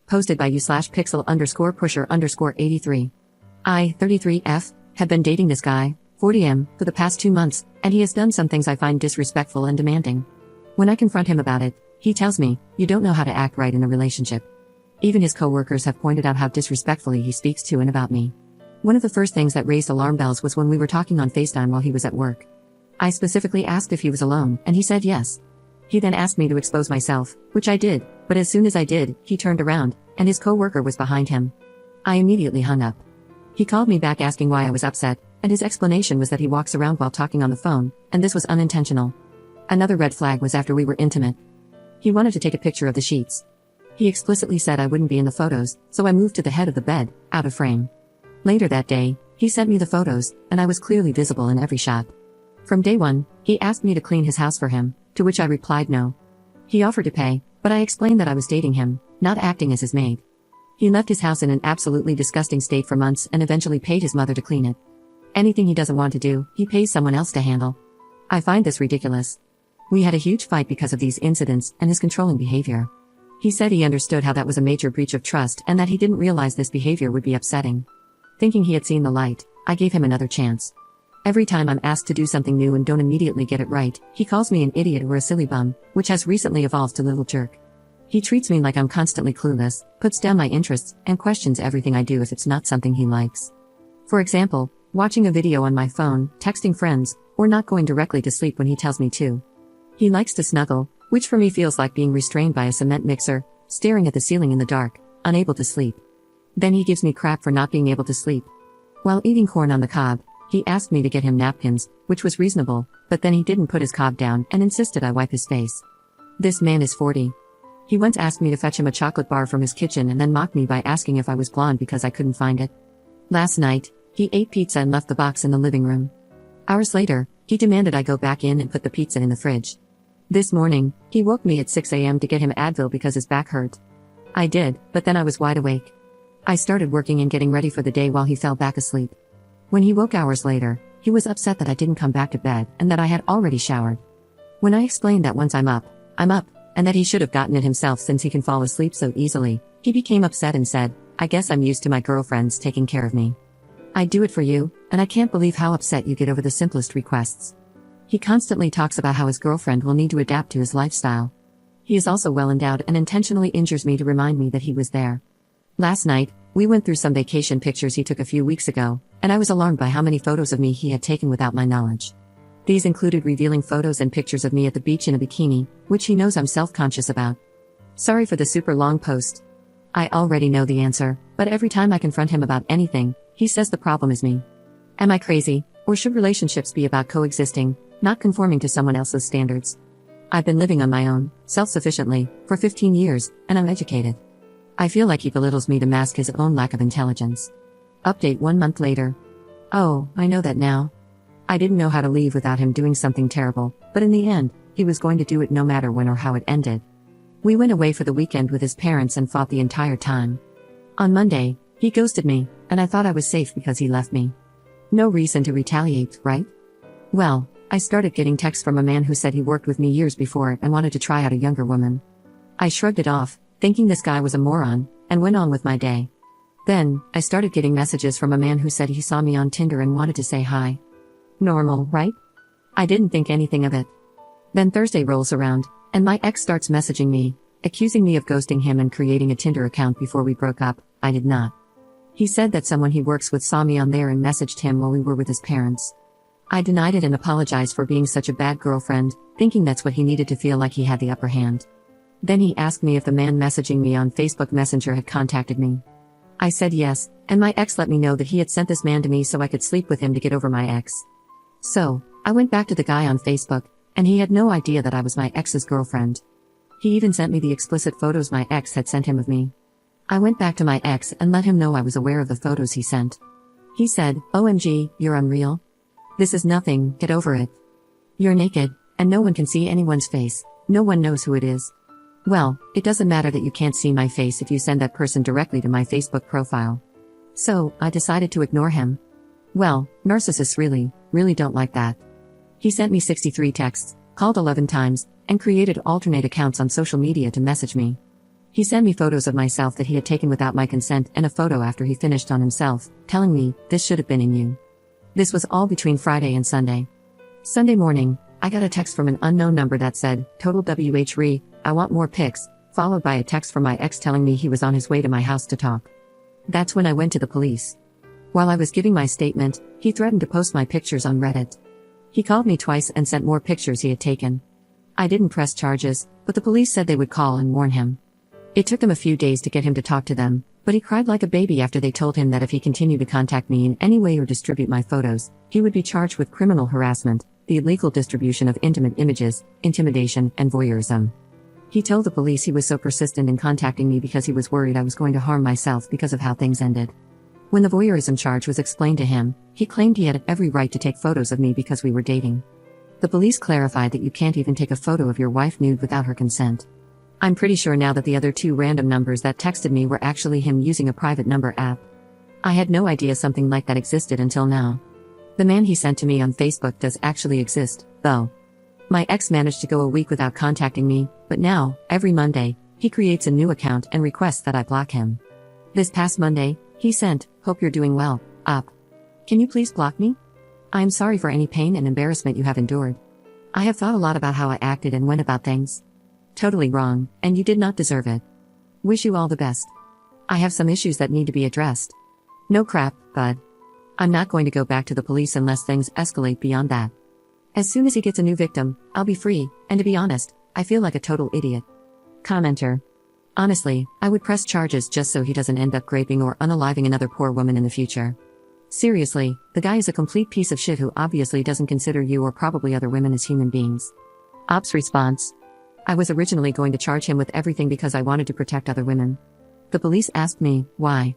posted by u/pixel_pusher_83. I, 33F, have been dating this guy, 40M, for the past 2 months, and he has done some things I find disrespectful and demanding. When I confront him about it, he tells me, "You don't know how to act right in a relationship." Even his co-workers have pointed out how disrespectfully he speaks to and about me. One of the first things that raised alarm bells was when we were talking on FaceTime while he was at work. I specifically asked if he was alone, and he said yes. He then asked me to expose myself, which I did, but as soon as I did, he turned around, and his co-worker was behind him. I immediately hung up. He called me back asking why I was upset, and his explanation was that he walks around while talking on the phone, and this was unintentional. Another red flag was after we were intimate. He wanted to take a picture of the sheets. He explicitly said I wouldn't be in the photos, so I moved to the head of the bed, out of frame. Later that day, he sent me the photos, and I was clearly visible in every shot. From day one, he asked me to clean his house for him, to which I replied no. He offered to pay, but I explained that I was dating him, not acting as his maid. He left his house in an absolutely disgusting state for months and eventually paid his mother to clean it. Anything he doesn't want to do, he pays someone else to handle. I find this ridiculous. We had a huge fight because of these incidents and his controlling behavior. He said he understood how that was a major breach of trust and that he didn't realize this behavior would be upsetting. Thinking he had seen the light, I gave him another chance. Every time I'm asked to do something new and don't immediately get it right, he calls me an idiot or a silly bum, which has recently evolved to little jerk. He treats me like I'm constantly clueless, puts down my interests, and questions everything I do if it's not something he likes. For example, watching a video on my phone, texting friends, or not going directly to sleep when he tells me to. He likes to snuggle, which for me feels like being restrained by a cement mixer, staring at the ceiling in the dark, unable to sleep. Then he gives me crap for not being able to sleep. While eating corn on the cob, he asked me to get him napkins, which was reasonable, but then he didn't put his cob down and insisted I wipe his face. This man is 40. He once asked me to fetch him a chocolate bar from his kitchen and then mocked me by asking if I was blonde because I couldn't find it. Last night, he ate pizza and left the box in the living room. Hours later, he demanded I go back in and put the pizza in the fridge. This morning, he woke me at 6 a.m. to get him Advil because his back hurt. I did, but then I was wide awake. I started working and getting ready for the day while he fell back asleep. When he woke hours later, he was upset that I didn't come back to bed and that I had already showered. When I explained that once I'm up, and that he should have gotten it himself since he can fall asleep so easily, he became upset and said, "I guess I'm used to my girlfriends taking care of me. I do it for you, and I can't believe how upset you get over the simplest requests." He constantly talks about how his girlfriend will need to adapt to his lifestyle. He is also well endowed and intentionally injures me to remind me that he was there. Last night, we went through some vacation pictures he took a few weeks ago, and I was alarmed by how many photos of me he had taken without my knowledge. These included revealing photos and pictures of me at the beach in a bikini, which he knows I'm self-conscious about. Sorry for the super long post. I already know the answer, but every time I confront him about anything, he says the problem is me. Am I crazy, or should relationships be about coexisting, not conforming to someone else's standards? I've been living on my own, self-sufficiently, for 15 years, and I'm educated. I feel like he belittles me to mask his own lack of intelligence. Update 1 month later. Oh, I know that now. I didn't know how to leave without him doing something terrible, but in the end, he was going to do it no matter when or how it ended. We went away for the weekend with his parents and fought the entire time. On Monday, he ghosted me, and I thought I was safe because he left me. No reason to retaliate, right? Well, I started getting texts from a man who said he worked with me years before and wanted to try out a younger woman. I shrugged it off, thinking this guy was a moron, and went on with my day. Then, I started getting messages from a man who said he saw me on Tinder and wanted to say hi. Normal, right? I didn't think anything of it. Then Thursday rolls around, and my ex starts messaging me, accusing me of ghosting him and creating a Tinder account before we broke up. I did not. He said that someone he works with saw me on there and messaged him while we were with his parents. I denied it and apologized for being such a bad girlfriend, thinking that's what he needed to feel like he had the upper hand. Then he asked me if the man messaging me on Facebook Messenger had contacted me. I said yes, and my ex let me know that he had sent this man to me so I could sleep with him to get over my ex. So, I went back to the guy on Facebook, and he had no idea that I was my ex's girlfriend. He even sent me the explicit photos my ex had sent him of me. I went back to my ex and let him know I was aware of the photos he sent. He said, "OMG, you're unreal. This is nothing, get over it. You're naked, and no one can see anyone's face, no one knows who it is." Well, it doesn't matter that you can't see my face if you send that person directly to my Facebook profile. So, I decided to ignore him. Well, narcissists really don't like that. He sent me 63 texts, called 11 times, and created alternate accounts on social media to message me. He sent me photos of myself that he had taken without my consent and a photo after he finished on himself, telling me, "This should have been in you." This was all between Friday and Sunday. Sunday morning, I got a text from an unknown number that said, "Total WH I want more pics," followed by a text from my ex telling me he was on his way to my house to talk. That's when I went to the police. While I was giving my statement, he threatened to post my pictures on Reddit. He called me twice and sent more pictures he had taken. I didn't press charges, but the police said they would call and warn him. It took them a few days to get him to talk to them, but he cried like a baby after they told him that if he continued to contact me in any way or distribute my photos, he would be charged with criminal harassment, the illegal distribution of intimate images, intimidation, and voyeurism. He told the police he was so persistent in contacting me because he was worried I was going to harm myself because of how things ended. When the voyeurism charge was explained to him, he claimed he had every right to take photos of me because we were dating. The police clarified that you can't even take a photo of your wife nude without her consent. I'm pretty sure now that the other two random numbers that texted me were actually him using a private number app. I had no idea something like that existed until now. The man he sent to me on Facebook does actually exist, though. My ex managed to go a week without contacting me, but now, every Monday, he creates a new account and requests that I block him. This past Monday, he sent, "Hope you're doing well, up. Can you please block me? I am sorry for any pain and embarrassment you have endured. I have thought a lot about how I acted and went about things. Totally wrong, and you did not deserve it. Wish you all the best. I have some issues that need to be addressed. No crap, bud. I'm not going to go back to the police unless things escalate beyond that. As soon as he gets a new victim, I'll be free, and to be honest, I feel like a total idiot." Commenter. Honestly, I would press charges just so he doesn't end up raping or unaliving another poor woman in the future. Seriously, the guy is a complete piece of shit who obviously doesn't consider you or probably other women as human beings. Ops response. I was originally going to charge him with everything because I wanted to protect other women. The police asked me, why?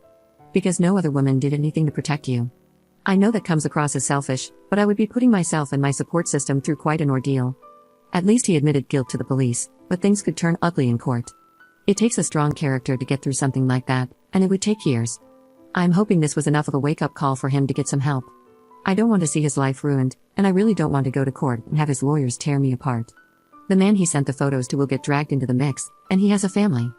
Because no other woman did anything to protect you. I know that comes across as selfish, but I would be putting myself and my support system through quite an ordeal. At least he admitted guilt to the police, but things could turn ugly in court. It takes a strong character to get through something like that, and it would take years. I'm hoping this was enough of a wake-up call for him to get some help. I don't want to see his life ruined, and I really don't want to go to court and have his lawyers tear me apart. The man he sent the photos to will get dragged into the mix, and he has a family.